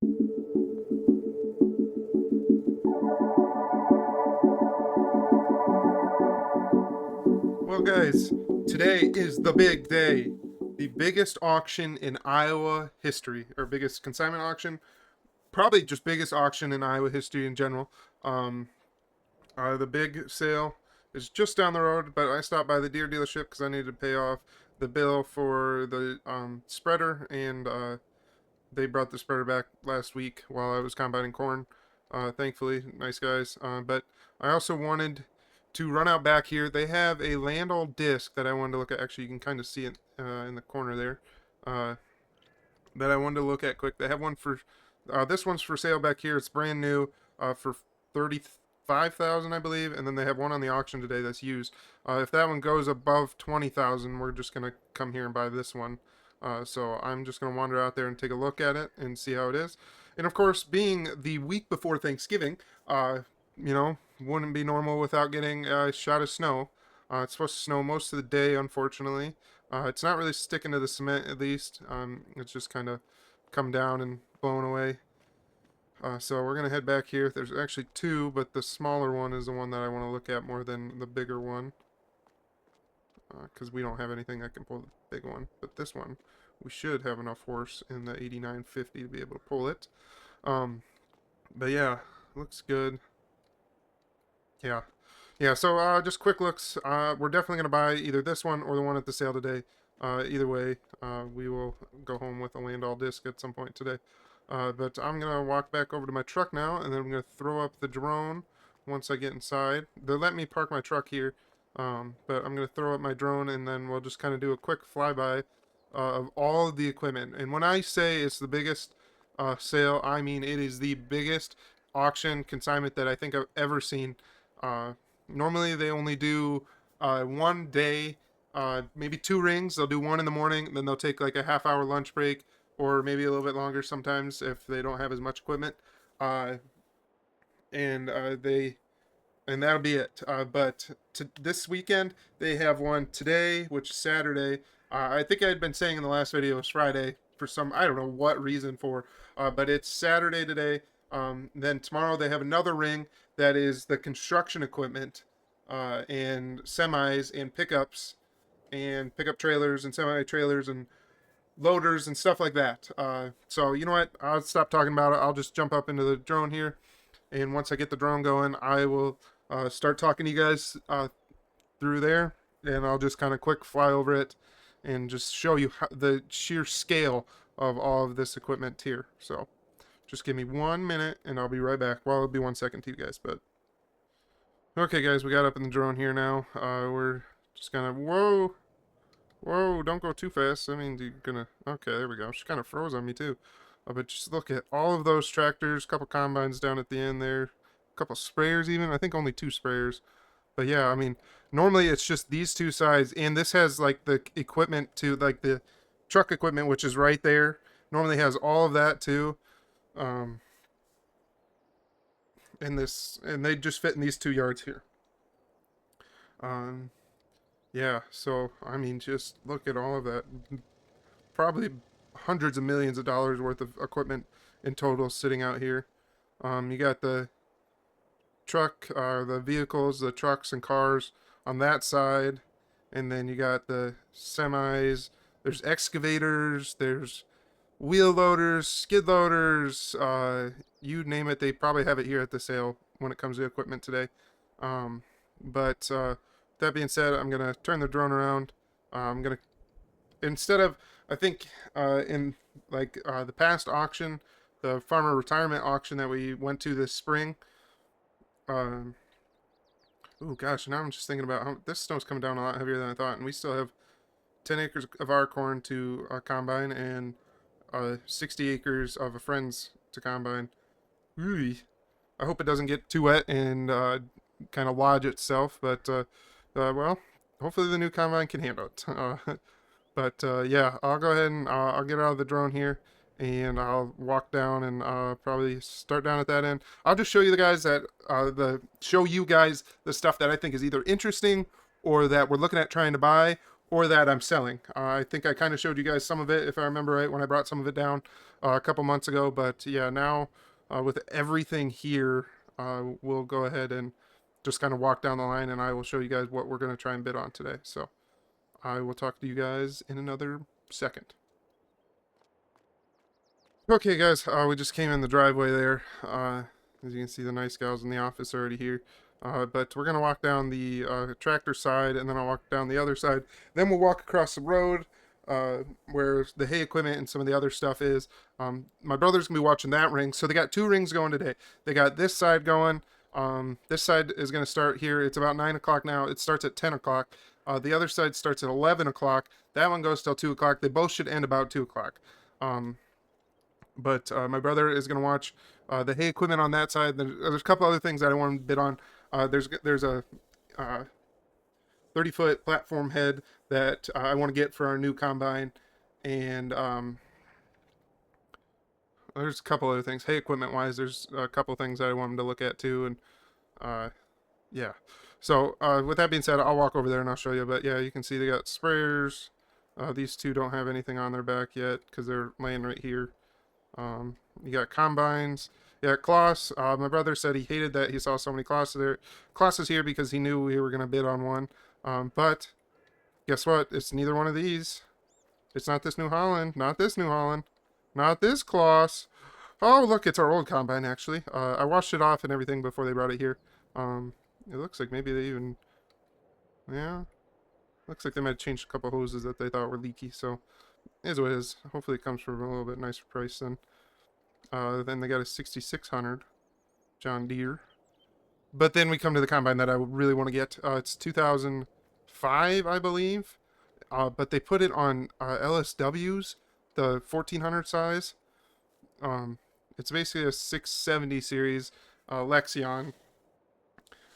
Well, guys, today is the big day. The biggest auction in Iowa history, or biggest consignment auction, probably just biggest auction in Iowa history in general. Um, the big sale is just down the road, but I stopped by the deer dealership because I needed to pay off the bill for the spreader, and they brought the spreader back last week while I was combining corn. Thankfully, nice guys. But I also wanted to run out back here. They have a Landall disc that I wanted to look at. Actually, you can kind of see it in the corner there. Uh, that I wanted to look at quick. They have one for this one's for sale back here. It's brand new for 35,000, I believe, and then they have one on the auction today that's used. If that one goes above 20,000, we're just gonna come here and buy this one. So I'm just gonna wander out there and take a look at it and see how it is. And of course, being the week before Thanksgiving, wouldn't be normal without getting a shot of snow. It's supposed to snow most of the day, unfortunately. It's not really sticking to the cement, at least. It's just kind of come down and blown away. So we're gonna head back here. There's actually two, but the smaller one is the one that I want to look at more than the bigger one, because we don't have anything that can pull the big one. But this one, we should have enough horse in the 8950 to be able to pull it. Um, but yeah, looks good. Yeah, yeah. So just quick looks. We're definitely gonna buy either this one or the one at the sale today. Either way, we will go home with a Landall disc at some point today. But I'm gonna walk back over to my truck now, and then I'm gonna throw up the drone once I get inside. They let me park my truck here, but I'm gonna throw up my drone, and then we'll just kind of do a quick flyby of all of the equipment. And when I say it's the biggest sale, I mean it is the biggest auction consignment that I think I've ever seen. Uh, Normally they only do one day, maybe two rings. They'll do one in the morning, then they'll take like a half-hour lunch break, or maybe a little bit longer sometimes if they don't have as much equipment. Uh, and they and that'll be it. But this weekend they have one today, which is Saturday. I think I had been saying in the last video it was Friday for some I don't know what reason for, but it's Saturday today. Then tomorrow they have another ring that is the construction equipment, and semis and pickups and pickup trailers and semi trailers and loaders and stuff like that. So you know what? I'll stop talking about it. I'll just jump up into the drone here, and once I get the drone going, I will start talking to you guys through there, and I'll just kind of quick fly over it and just show you the sheer scale of all of this equipment here. So just give me 1 minute, and I'll be right back. Well, it'll be 1 second to you guys, but okay, guys, we got up in the drone here now. We're just kind of whoa, don't go too fast. I mean, you're gonna. Okay, there we go. She kind of froze on me too. But just look at all of those tractors. A couple combines down at the end there. A couple sprayers even. I think only two sprayers. But yeah, I mean, normally it's just these two sides, and this has like the equipment to like the truck equipment, which is right there. Normally has all of that too. Um, and they just fit in these 2 yards here. Um, yeah. So I mean, just look at all of that. Probably hundreds of millions of dollars worth of equipment in total sitting out here. You got the the vehicles, the trucks and cars on that side, and then you got the semis. There's excavators. There's wheel loaders, skid loaders. You name it, they probably have it here at the sale when it comes to equipment today. But that being said, I'm gonna turn the drone around. I'm gonna instead of I think in like the past auction, the farmer retirement auction that we went to this spring. Um, oh gosh, now I'm just thinking about how this snow's coming down a lot heavier than I thought, and we still have 10 acres of our corn to combine and 60 acres of a friend's to combine. Ooh, I hope it doesn't get too wet and kind of lodge itself, but well, hopefully the new combine can handle it. But yeah, I'll go ahead and I'll get out of the drone here, and I'll walk down and probably start down at that end. I'll just show you the guys that show you guys the stuff that I think is either interesting or that we're looking at trying to buy, or that I'm selling. I think I kind of showed you guys some of it, if I remember right, when I brought some of it down a couple months ago. But yeah, now with everything here, we'll go ahead and just kind of walk down the line, and I will show you guys what we're going to try and bid on today. So I will talk to you guys in another second. Okay, guys, we just came in the driveway there. As you can see, the nice gals in the office are already here. But we're going to walk down the tractor side, and then I'll walk down the other side. Then we'll walk across the road where the hay equipment and some of the other stuff is. My brother's going to be watching that ring. So they got 2 rings going today. They got this side going. This side is going to start here. It's about 9 o'clock now. It starts at 10 o'clock. The other side starts at 11 o'clock. That one goes till 2 o'clock. They both should end about 2 o'clock. But my brother is going to watch the hay equipment on that side. There's a couple other things that I want to bid on. There's a 30-foot platform head that I want to get for our new combine, and there's a couple other things. Hay equipment wise, there's a couple things that I want him to look at too, and yeah. So with that being said, I'll walk over there and I'll show you. But yeah, you can see they got sprayers. These 2 don't have anything on their back yet because they're laying right here. You got combines. Yeah, Kloss. My brother said he hated that he saw so many Klosses here because he knew we were going to bid on one. But guess what? It's neither one of these. It's not this New Holland. Not this New Holland. Not this Kloss. Oh, look, it's our old combine, actually. I washed it off and everything before they brought it here. It looks like maybe they even... Yeah. Looks like they might have changed a couple hoses that they thought were leaky, so... It is what it is. Hopefully it comes for a little bit nicer price then. Then they got a 6600 John Deere. But then we come to the combine that I really want to get. It's 2005, I believe. But they put it on LSWs, the 1400 size. It's basically a 670 series Lexion.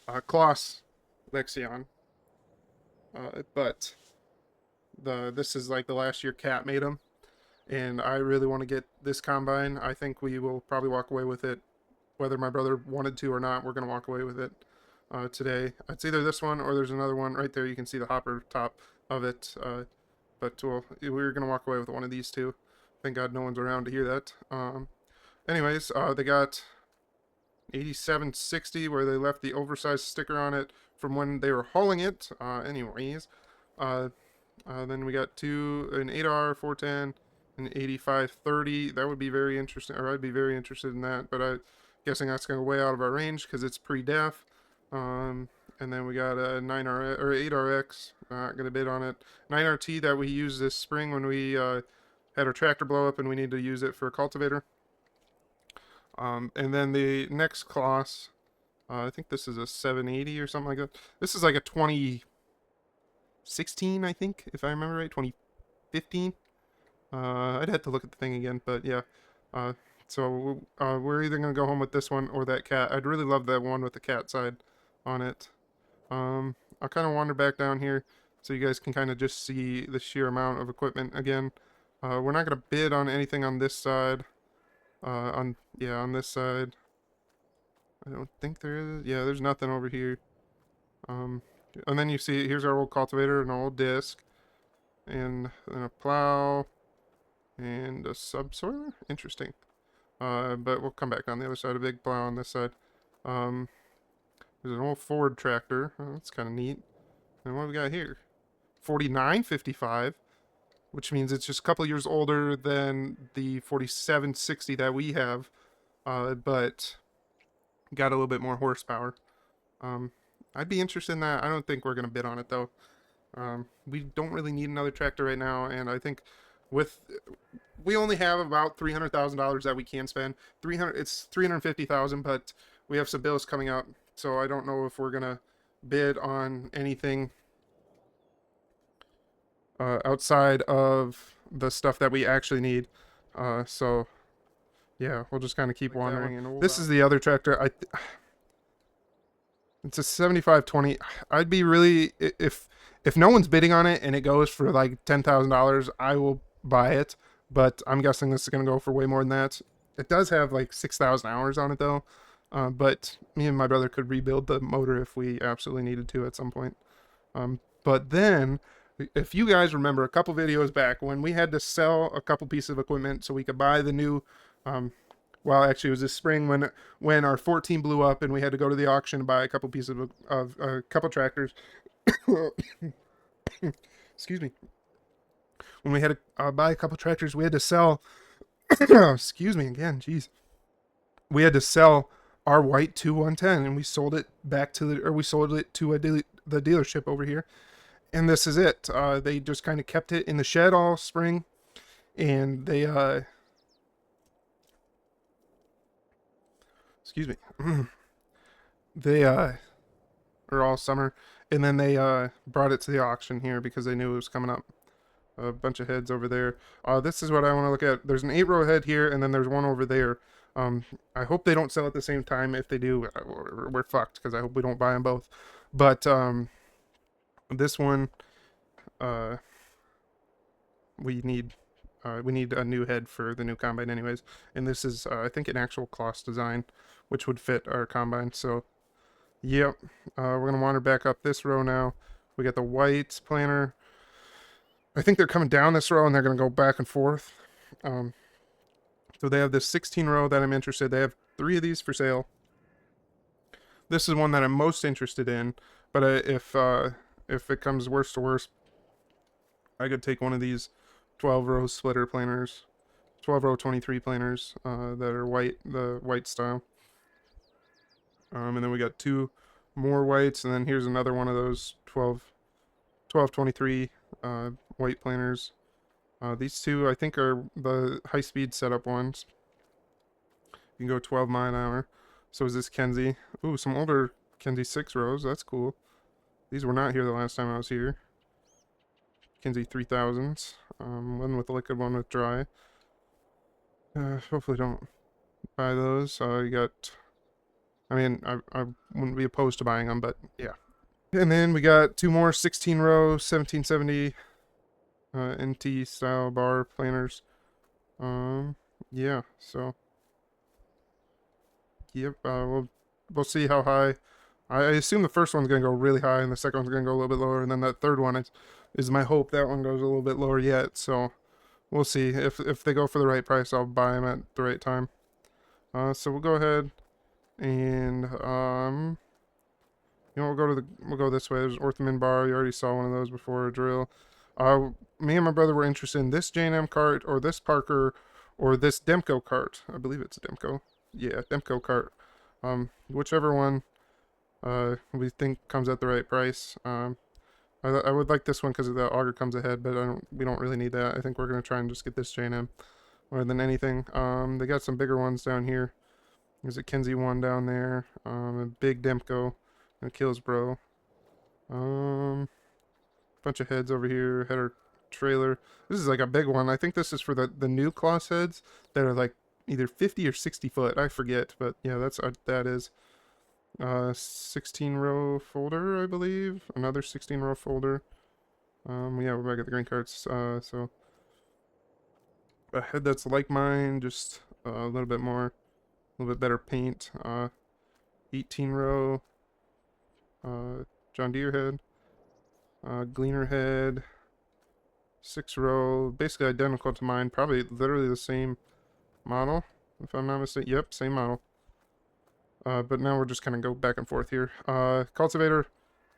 Kloss Lexion. But this is like the last year Cat made them, and I really want to get this combine. I think we will probably walk away with it, whether my brother wanted to or not. We're gonna walk away with it today. It's either this one or there's another one right there. You can see the hopper top of it, but we're gonna walk away with one of these 2. Thank God no one's around to hear that. Anyways, they got 8760 where they left the oversized sticker on it from when they were hauling it. Then we got an 8R 410, an 8530. That would be very interesting, or I'd be very interested in that, but I'm guessing that's going to way out of our range because it's pre-def. And then we got a 9R or 8RX. Not going to bid on it. 9RT that we used this spring when we had our tractor blow up and we need to use it for a cultivator. And then the next Kloss, I think this is a 780 or something like that. This is like a 2016, I think, if I remember right, 2015. I'd have to look at the thing again, but yeah. So we're either gonna go home with this one or that Cat. I'd really love that one with the Cat side on it. I'll kind of wander back down here so you guys can kind of just see the sheer amount of equipment again. We're not gonna bid on anything on this side. On this side, I don't think there is. Yeah, there's nothing over here. And then you see, here's our old cultivator, an old disc, and then a plow, and a subsoiler. Interesting. But we'll come back on the other side. A big plow on this side. There's an old Ford tractor. Oh, that's kind of neat. And what do we got here? 4955, which means it's just a couple years older than the 4760 that we have, but got a little bit more horsepower. I'd be interested in that. I don't think we're going to bid on it, though. We don't really need another tractor right now, and I think we only have about $300,000 that we can spend. It's $350,000, but we have some bills coming up, so I don't know if we're going to bid on anything outside of the stuff that we actually need. So yeah, we'll just kind of keep wandering. This is the other tractor. It's a 7520. I'd be really, if no one's bidding on it and it goes for like $10,000, I will buy it. But I'm guessing this is gonna go for way more than that. It does have like 6,000 hours on it though. But me and my brother could rebuild the motor if we absolutely needed to at some point. But then If you guys remember a couple videos back when we had to sell a couple pieces of equipment so we could buy the new, well, actually it was this spring when our 14 blew up and we had to go to the auction to buy a couple pieces of a couple tractors. Excuse me. When we had to buy a couple tractors, we had to sell. Excuse me again. Jeez. We had to sell our white 2110 and we sold it back to we sold it to the dealership over here. And this is it. They just kind of kept it in the shed all spring, and they excuse me, they or all summer, and then they brought it to the auction here because they knew it was coming up. A bunch of heads over there. This is what I want to look at. There's an 8-row head here, and then there's one over there. I hope they don't sell at the same time. If they do, we're fucked because I hope we don't buy them both. But this one, we need a new head for the new combine anyways, and this is I think an actual Kloss design which would fit our combine. So yep, we're gonna wander back up this row now. We got the white planter. I think they're coming down this row and they're gonna go back and forth. So they have this 16 row that I'm interested. They have 3 of these for sale. This is one that I'm most interested in, but if it comes worse to worse, I could take one of these 12 row splitter planers, 12 row 23 planers that are white, the white style. And then we got 2 more whites, and then here's another one of those 1223 white planers. These 2 I think are the high-speed setup ones. You can go 12 mile an hour. So is this Kenzie. Ooh, some older Kenzie 6 rows. That's cool. These were not here the last time I was here. Kenzie 3000s. One with liquid, one with dry. Hopefully don't buy those. You got... I mean, I wouldn't be opposed to buying them, but yeah. And then we got 2 more 16 row 1770 NT style bar planers. Yeah, so yep, we'll see how high. I assume the first one's gonna go really high and the second one's gonna go a little bit lower, and then that third one is my hope that one goes a little bit lower yet. So we'll see. If they go for the right price, I'll buy them at the right time. So we'll go ahead and you know, we'll go this way. There's Orthman bar. You already saw one of those before. A drill. Me and my brother were interested in this J&M cart or this Parker or this Demco cart. I believe it's a Demco. Yeah, Demco cart. Whichever one we think comes at the right price. I would like this one because the auger comes ahead, but we don't really need that. I think we're gonna try and just get this J&M more than anything. They got some bigger ones down here. There's a Kenzie one down there. A big Demco, and a Killsbro. Bunch of heads over here. Header trailer. This is like a big one. I think this is for the new Kloss heads that are like either 50 or 60 foot. I forget, but yeah, that's that is. 16 row folder, I believe. Another 16 row folder. Yeah, we're back at the green carts. So a head that's like mine, just a little bit more, a little bit better paint. 18 row John Deere head. Gleaner head. 6 row, basically identical to mine. Probably literally the same model, if I'm not mistaken. Yep, same model. But now we're just kind of go back and forth here. Cultivator,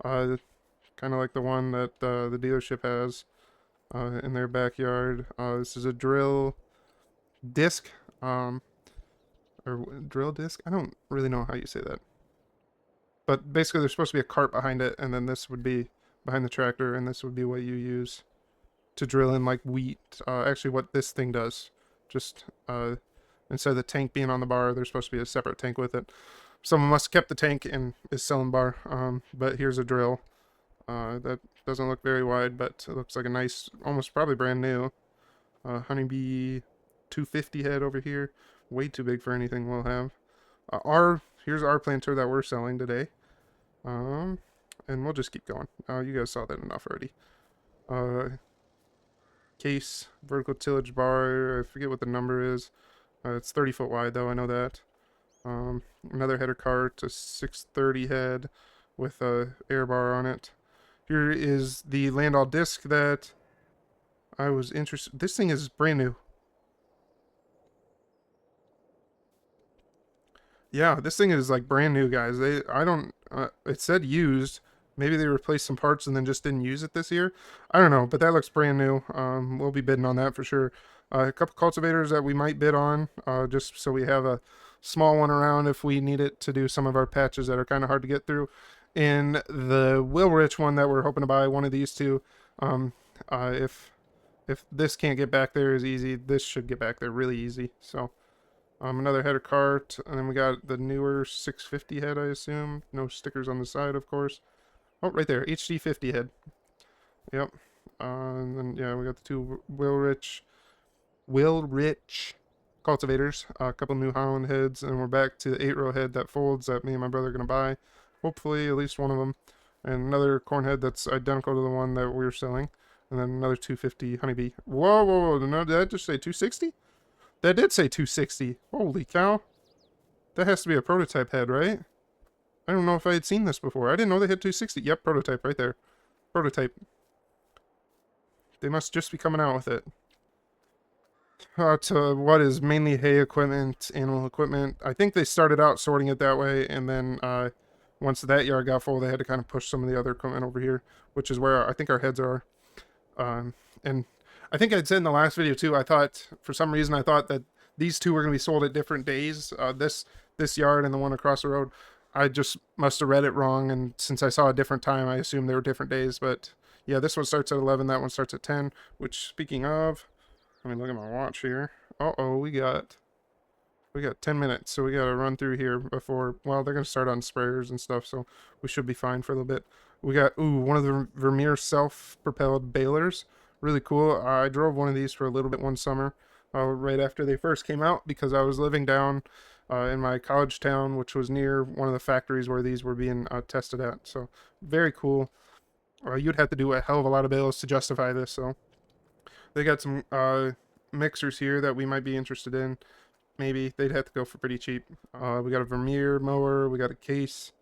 kind of like the one that the dealership has in their backyard. This is a drill disc, or drill disc? I don't really know how you say that. But basically there's supposed to be a cart behind it, and then this would be behind the tractor, and this would be what you use to drill in like wheat. Actually what this thing does, just instead of the tank being on the bar, there's supposed to be a separate tank with it. Someone must have kept the tank and is selling bar. But here's a drill. That doesn't look very wide, but it looks like a nice, almost probably brand new. Honeybee 250 head over here. Way too big for anything we'll have. Here's our planter that we're selling today. And we'll just keep going. You guys saw that enough already. Case, vertical tillage bar. I forget what the number is. It's 30 foot wide though, I know that. Another header cart, a 630 head with a air bar on it. Here is the Landau disc that I was interested. This thing is brand new. Yeah, this thing is like brand new, guys. I don't. It said used. Maybe they replaced some parts and then just didn't use it this year. I don't know, but that looks brand new. We'll be bidding on that for sure. A couple cultivators that we might bid on, just so we have a small one around if we need it to do some of our patches that are kind of hard to get through. And the Wilrich one that we're hoping to buy, one of these two. Um, if this can't get back there as easy, this should get back there really easy. So. Another header cart, and then we got the newer 650 head, I assume. No stickers on the side, of course. Oh, right there, HD50 head. Yep. And then, yeah, we got the two Wilrich cultivators. A couple New Holland heads, and we're back to the 8-row head that folds that me and my brother are going to buy. Hopefully, at least one of them. And another corn head that's identical to the one that we were selling. And then another 250 honeybee. Whoa, whoa, whoa. No, did that just say 260? That did say 260. Holy cow. That has to be a prototype head, right? I don't know if I had seen this before. I didn't know they had 260. Yep, prototype right there. Prototype. They must just be coming out with it. To what is mainly hay equipment, animal equipment. I think they started out sorting it that way, and then once that yard got full, they had to kind of push some of the other equipment over here, which is where I think our heads are. And I think I'd said in the last video too, I thought, for some reason, I thought that these two were going to be sold at different days. This yard and the one across the road. I just must have read it wrong, and since I saw a different time, I assumed they were different days. But yeah, this one starts at 11, that one starts at 10, which, speaking of, let me look at my watch here. Uh-oh, we got 10 minutes, so we got to run through here before, well, they're going to start on sprayers and stuff, so we should be fine for a little bit. We got, one of the Vermeer self-propelled balers. Really cool. I drove one of these for a little bit one summer, right after they first came out, because I was living down in my college town, which was near one of the factories where these were being tested at. So very cool. You'd have to do a hell of a lot of bales to justify this. So they got some mixers here that we might be interested in. Maybe they'd have to go for pretty cheap. We got a Vermeer mower. We got a Case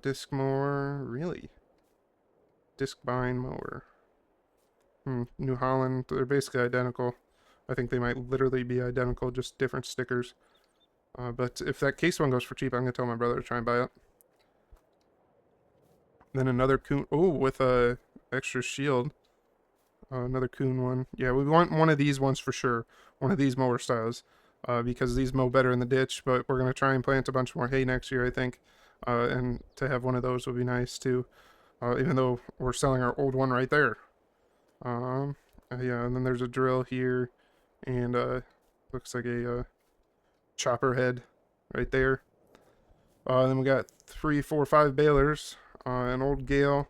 disc mower. Really? Disc bind mower. New Holland, they're basically identical. I think they might literally be identical, just different stickers. But if that Case one goes for cheap, I'm going to tell my brother to try and buy it. Then another Kuhn, with a extra shield. Another Kuhn one. Yeah, we want one of these ones for sure. One of these mower styles. Because these mow better in the ditch, but we're going to try and plant a bunch more hay next year, I think. And to have one of those would be nice too. Even though we're selling our old one right there. Yeah, and then there's a drill here, and looks like a chopper head right there. Then we got 3, 4, 5 balers. An old Gale.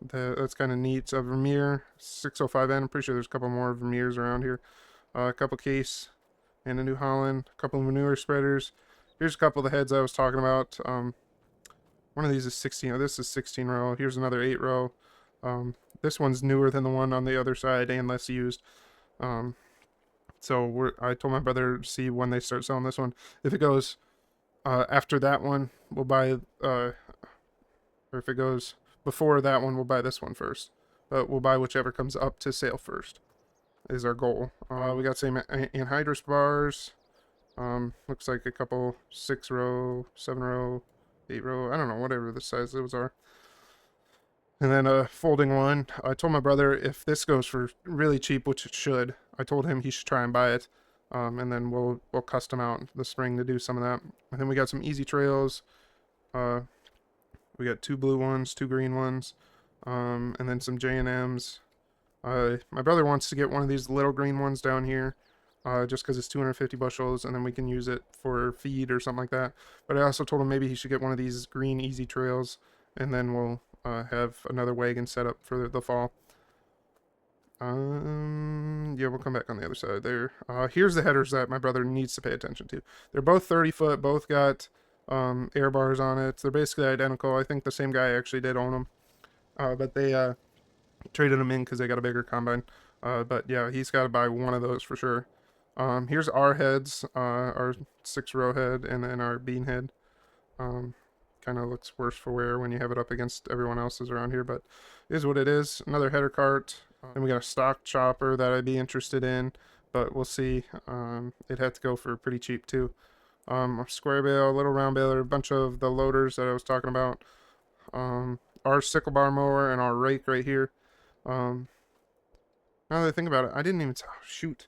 That's kind of neat. A Vermeer 605N. I'm pretty sure there's a couple more Vermeers around here. A couple Case, and a New Holland. A couple manure spreaders. Here's a couple of the heads I was talking about. One of these is 16. Oh, this is 16 row. Here's another 8 row. This one's newer than the one on the other side and less used. So I told my brother to see when they start selling this one. If it goes after that one, we'll buy, or if it goes before that one, we'll buy this one first. But we'll buy whichever comes up to sale first, is our goal. We got same anhydrous bars. Looks like a couple 6 row, 7 row, 8 row, I don't know, whatever the size those are. And then a folding one. I told my brother if this goes for really cheap, which it should, I told him he should try and buy it. And then we'll custom out the spring to do some of that. And then we got some easy trails. We got 2 blue ones, 2 green ones, and then some J&Ms. My brother wants to get one of these little green ones down here, just because it's 250 bushels, and then we can use it for feed or something like that. But I also told him maybe he should get one of these green easy trails, and then we'll have another wagon set up for the fall. Yeah, we'll come back on the other side there. Here's the headers that my brother needs to pay attention to. They're both 30 foot, both got air bars on it. They're basically identical. I think the same guy actually did own them, but they traded them in because they got a bigger combine. But yeah, he's got to buy one of those for sure. Here's our heads, our 6 row head, and then our bean head. Kind kind of looks worse for wear when you have it up against everyone else's around here, but it is what it is. Another header cart. And we got a stock chopper that I'd be interested in, but we'll see. It had to go for pretty cheap too. A square bale, little round baler, a bunch of the loaders that I was talking about. Our sickle bar mower and our rake right here. Now that I think about it, I didn't even... Oh, shoot.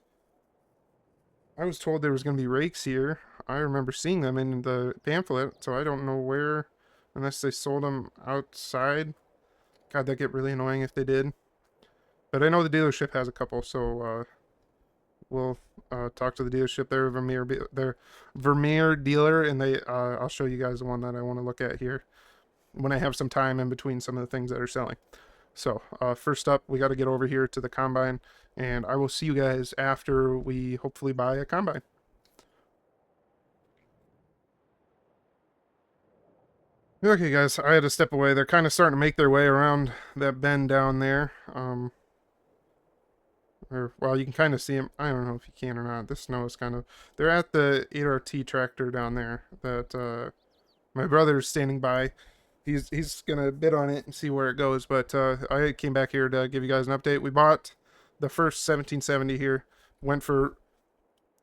I was told there was going to be rakes here. I remember seeing them in the pamphlet, so I don't know where, unless they sold them outside. God, that'd get really annoying if they did. But I know the dealership has a couple, so we'll talk to the dealership. They're a Vermeer dealer, and I'll show you guys the one that I want to look at here when I have some time in between some of the things that are selling. So first up, we got to get over here to the combine, and I will see you guys after we hopefully buy a combine. Okay, guys, I had to step away. They're kind of starting to make their way around that bend down there. Well, you can kind of see them. I don't know if you can or not. This snow is kind of... They're at the 8RT tractor down there that my brother's standing by. He's gonna bid on it and see where it goes. But I came back here to give you guys an update. We bought the first 1770 here. Went for,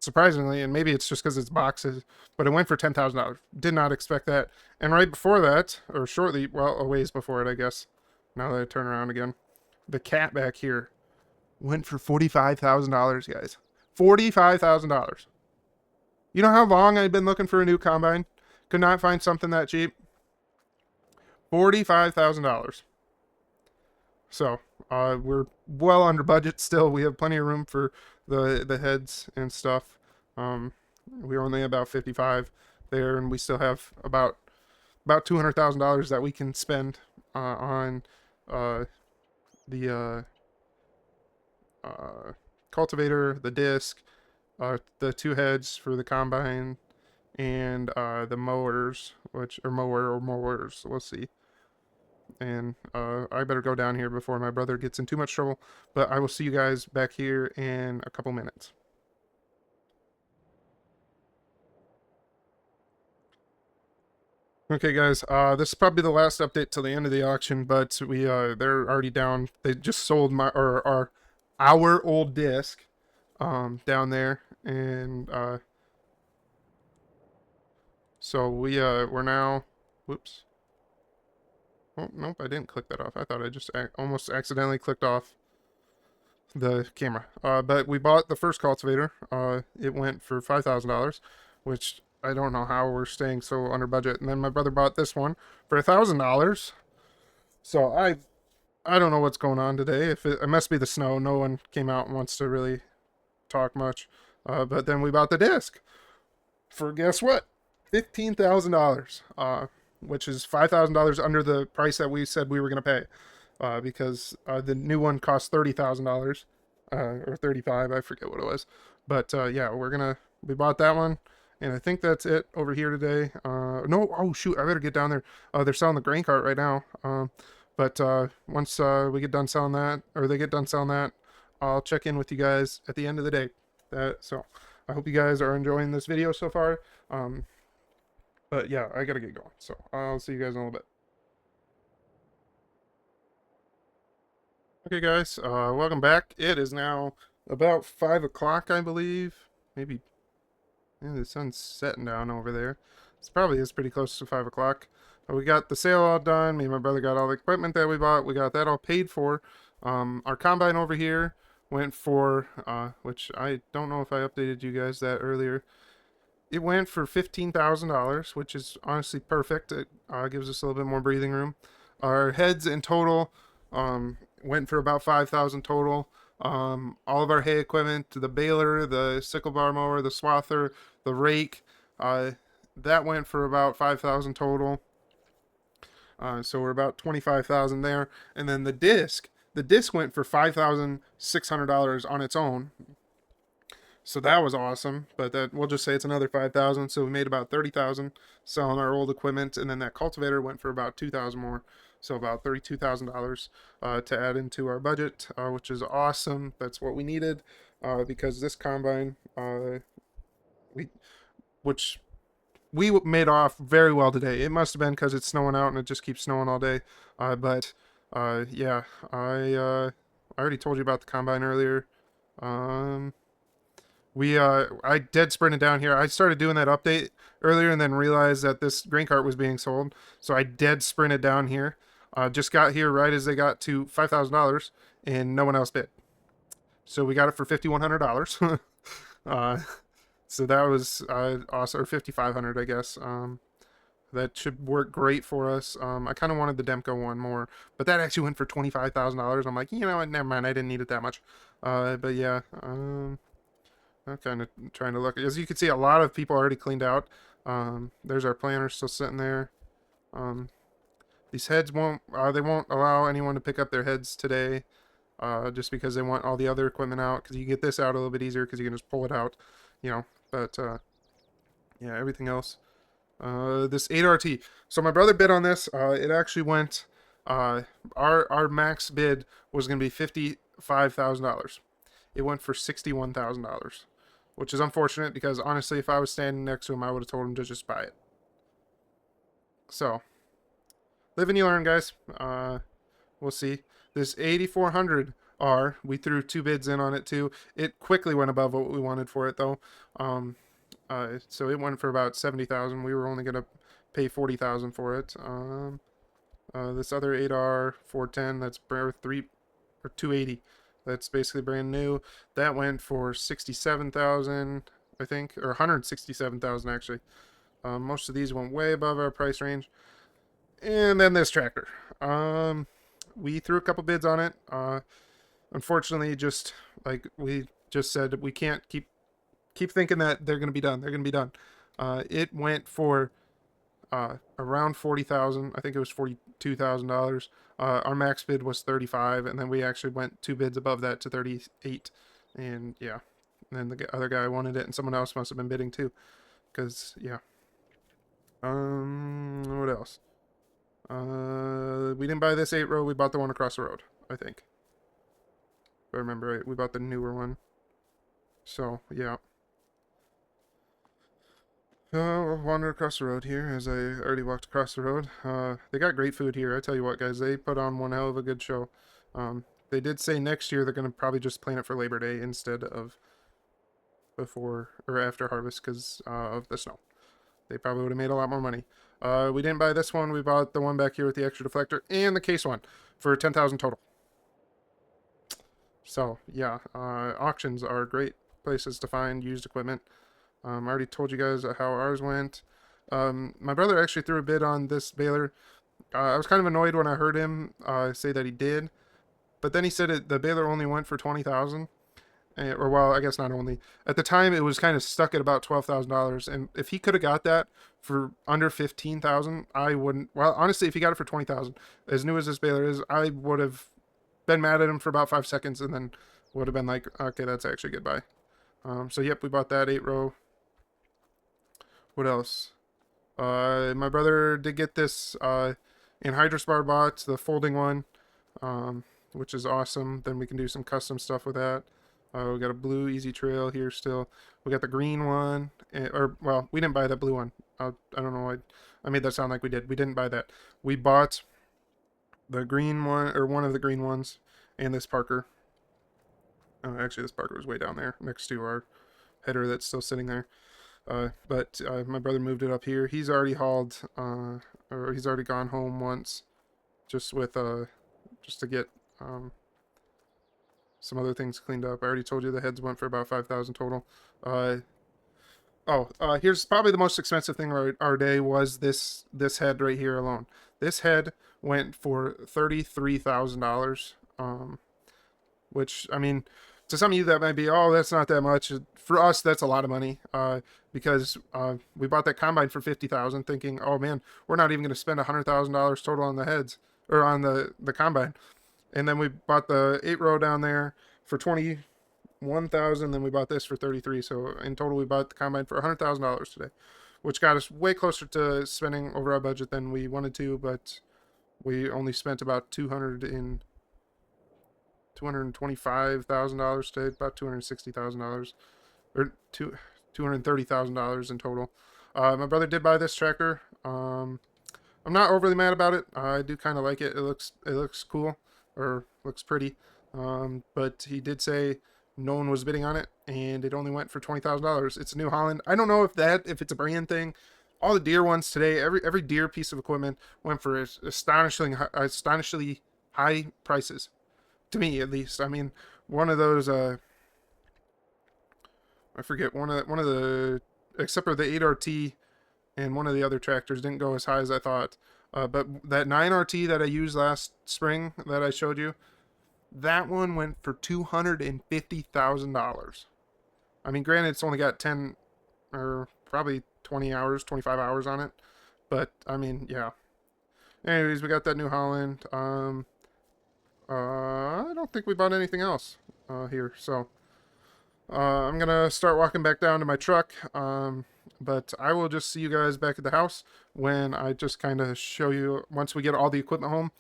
surprisingly, and maybe it's just because it's boxes, but it went for $10,000. Did not expect that. And right before that, or shortly, well, a ways before it, I guess. Now that I turn around again, the cat back here went for $45,000, guys. $45,000. You know how long I've been looking for a new combine? Could not find something that cheap. $45,000. So we're well under budget still. We have plenty of room for the heads and stuff. We're only about 55 there, and we still have about $200,000 that we can spend on the cultivator, the disc, the two heads for the combine, and the mowers, mowers. We'll see. And I better go down here before my brother gets in too much trouble. But I will see you guys back here in a couple minutes. Okay, guys, this is probably the last update till the end of the auction, but they're already down. They just sold our old disc down there, and so we're now, whoops. Oh, nope, I didn't click that off. I thought I just almost accidentally clicked off the camera. But we bought the first cultivator. It went for $5,000, which I don't know how we're staying so under budget. And then my brother bought this one for $1,000. So I don't know what's going on today. It must be the snow. No one came out and wants to really talk much. But then we bought the disc for, guess what? $15,000. Which is $5,000 under the price that we said we were going to pay, because the new one cost $30,000 or 35. I forget what it was, but yeah, we bought that one, and I think that's it over here today. No, oh shoot, I better get down there. They're selling the grain cart right now. But once we get done selling that, or they get done selling that, I'll check in with you guys at the end of the day. So I hope you guys are enjoying this video so far. But yeah, I gotta get going. So I'll see you guys in a little bit. Okay, guys, welcome back. It is now about 5 o'clock, I believe. Maybe, yeah, the sun's setting down over there. It's probably is pretty close to 5 o'clock. We got the sale all done. Me and my brother got all the equipment that we bought. We got that all paid for. Our combine over here went for, which I don't know if I updated you guys that earlier. It went for $15,000, which is honestly perfect. It gives us a little bit more breathing room. Our heads in total went for about $5,000 total. All of our hay equipment, the baler, the sickle bar mower, the swather, the rake, that went for about $5,000 total. So we're about $25,000 there. And then the disc went for $5,600 on its own. So that was awesome, but we'll just say it's another $5,000. So we made about $30,000 selling our old equipment, and then that cultivator went for about $2,000 more, so about $32,000 to add into our budget, which is awesome. That's what we needed, because this combine, which we made off very well today. It must have been because it's snowing out and it just keeps snowing all day. But yeah, I already told you about the combine earlier. Um, I dead sprinted down here. I started doing that update earlier and then realized that this grain cart was being sold, so I dead sprinted down here. Just got here right as they got to $5,000, and no one else bid. So we got it for $5,100. uh, so that was awesome, or 5,500, I guess. That should work great for us. I kind of wanted the Demko one more, but that actually went for $25,000. I'm like, you know what? Never mind. I didn't need it that much. But yeah. I'm kind of trying to look. As you can see, a lot of people already cleaned out. There's our planter still sitting there. Um, these heads won't. They won't allow anyone to pick up their heads today. Just because they want all the other equipment out. Because you get this out a little bit easier because you can just pull it out. You know. But yeah, everything else. This 8RT. So my brother bid on this. It actually went. Our max bid was going to be $55,000. It went for $61,000, which is unfortunate because honestly, if I was standing next to him, I would have told him to just buy it. So, live and you learn, guys. We'll see. This 8400R, we threw 2 bids in on it too. It quickly went above what we wanted for it though. So it went for about 70,000. We were only gonna pay 40,000 for it. This other 8R 410, that's 280. That's basically brand new. That went for 67,000, I think, or 167,000 actually. Most of these went way above our price range. And then this tractor. We threw a couple bids on it. Unfortunately, just like we just said, we can't keep thinking that they're gonna be done. They're gonna be done. It went for around 40,000. I think it was $42,000. Our max bid was 35, and then we actually went 2 bids above that to 38. And yeah, and then the other guy wanted it, and someone else must have been bidding too. Cause yeah. What else? We didn't buy this 8-row. We bought the one across the road. I think. If I remember right, we bought the newer one. So yeah. We'll wander across the road here as I already walked across the road. They got great food here. I tell you what, guys, they put on one hell of a good show. They did say next year they're going to probably just plant it for Labor Day instead of before or after harvest because of the snow. They probably would have made a lot more money. We didn't buy this one. We bought the one back here with the extra deflector and the case one for 10,000 total. So yeah, auctions are great places to find used equipment. I already told you guys how ours went. My brother actually threw a bid on this baler. I was kind of annoyed when I heard him say that he did, but then he said the baler only went for 20,000. Or well, I guess not only. At the time, it was kind of stuck at about $12,000, and if he could have got that for under 15,000, I wouldn't. Well, honestly, if he got it for 20,000, as new as this baler is, I would have been mad at him for about 5 seconds, and then would have been like, okay, that's actually goodbye. So yep, we bought that 8-row. What else? My brother did get this anhydrous bar box, the folding one, which is awesome. Then we can do some custom stuff with that. We got a blue Easy Trail here still. We got the green one, or well, we didn't buy that blue one. I don't know why I made that sound like we did. We didn't buy that. We bought the green one, or one of the green ones, and this Parker. Actually, this Parker was way down there next to our header that's still sitting there. But my brother moved it up here. He's already hauled, or he's already gone home once, just with just to get some other things cleaned up. I already told you the heads went for about 5,000 total. Here's probably the most expensive thing our day was this head right here alone. This head went for $33,000. Which I mean, to some of you that might be, oh, that's not that much. For us, that's a lot of money. Because we bought that combine for 50,000, thinking, oh man, we're not even going to spend $100,000 total on the heads or on the combine. And then we bought the 8-row down there for 21,000. Then we bought this for 33. So in total, we bought the combine for $100,000 today, which got us way closer to spending over our budget than we wanted to. But we only spent about $225,000 today, about $260,000 or $230,000 in total. My brother did buy this tractor. I'm not overly mad about it. I do kind of like it. It looks cool, or looks pretty. But he did say no one was bidding on it, and it only went for $20,000. It's a New Holland. I don't know if it's a brand thing. All the Deere ones today, every Deere piece of equipment went for astonishingly high prices, to me at least. I mean, one of those I forget one of the except for the 8RT and one of the other tractors didn't go as high as I thought. But that 9RT that I used last spring that I showed you, that one went for $250,000. I mean, granted, it's only got 10 or probably 20 hours, 25 hours on it. But I mean, yeah. Anyways, we got that New Holland. I don't think we bought anything else here, so I'm gonna start walking back down to my truck. But I will just see you guys back at the house when I just kind of show you once we get all the equipment home,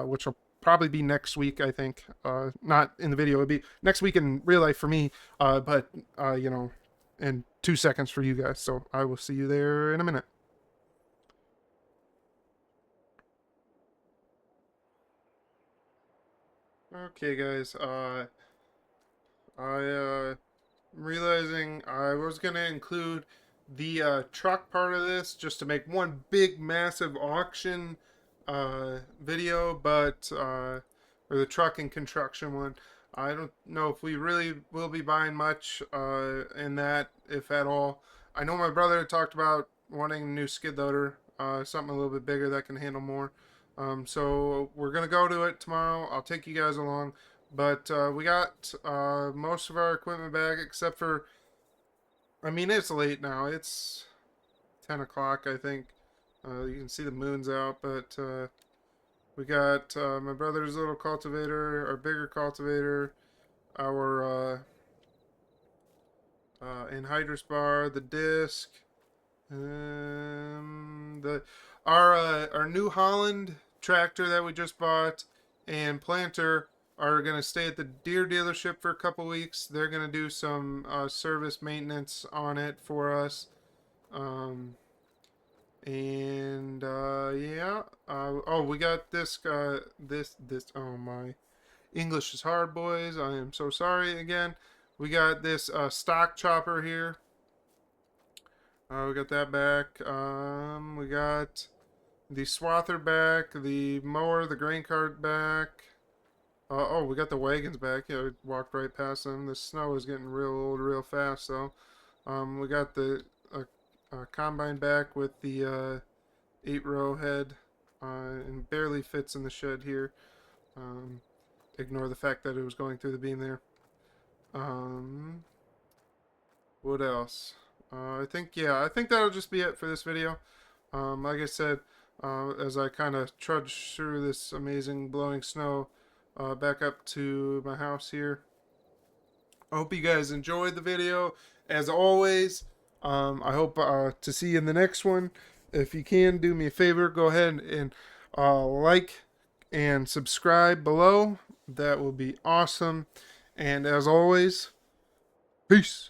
which will probably be next week, I think. Not in the video, it'll be next week in real life for me, but you know, in 2 seconds for you guys. So I will see you there in a minute. Okay, guys. I realizing I was gonna include the truck part of this just to make one big massive auction video, but or the truck and construction one. I don't know if we really will be buying much in that, if at all. I know my brother talked about wanting a new skid loader, something a little bit bigger that can handle more. So we're gonna go to it tomorrow. I'll take you guys along. But we got most of our equipment back, except for, I mean, it's late now. It's 10 o'clock, I think. You can see the moon's out, but we got my brother's little cultivator, our bigger cultivator, our anhydrous bar, the disc, the our New Holland tractor that we just bought, and planter are going to stay at the Deere dealership for a couple weeks. They're going to do some service maintenance on it for us. And yeah. Oh, we got this. Oh my, English is hard, boys. I am so sorry again. We got this stock chopper here. We got that back. We got the swather back, the mower, the grain cart back. Oh, we got the wagons back. Yeah, we walked right past them. The snow is getting real old real fast, though. We got the combine back with the 8-row head, and barely fits in the shed here. Ignore the fact that it was going through the beam there. What else? I think that'll just be it for this video. Like I said, as I kind of trudge through this amazing blowing snow, back up to my house here. I hope you guys enjoyed the video. As always, I hope to see you in the next one. If you can, do me a favor, go ahead and like and subscribe below. That will be awesome. And as always, peace.